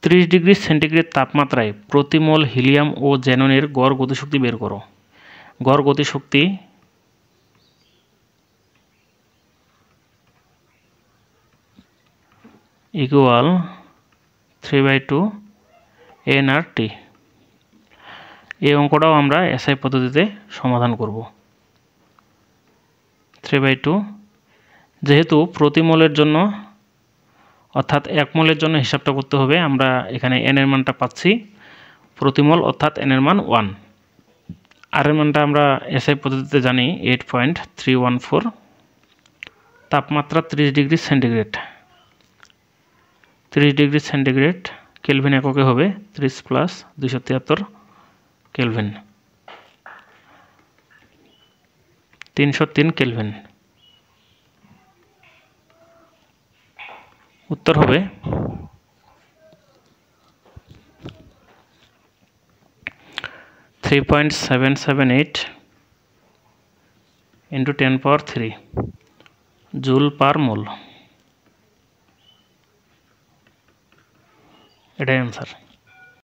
30 degree centigrade তাপমাত্রায় প্রতি মোল helium ও জ্যাননের গড় গতিশক্তি বের করো। গড় গতিশক্তি ইকুয়াল 3/2 nRT। এই অঙ্কটাও আমরা এসআই পদ্ধতিতে সমাধান করব। 3/2 যেহেতু প্রতি মোলের জন্য অর্থাৎ 1 মোলের জন্য হিসাবটা করতে হবে, আমরা এখানে n এর মানটা পাচ্ছি প্রতি মোল অর্থাৎ n এর মান 1। আর এর মানটা আমরা এসআই পদ্ধতিতে জানি 8.314। তাপমাত্রা 30 degree centigrade. 30 degree centigrade Kelvin এককে হবে 30 প্লাস 273 কেলভিন, 303 কেলভিন। উত্তর হবে 3.778 into 10³ জুল পার মোল। এটাই অ্যান্সার।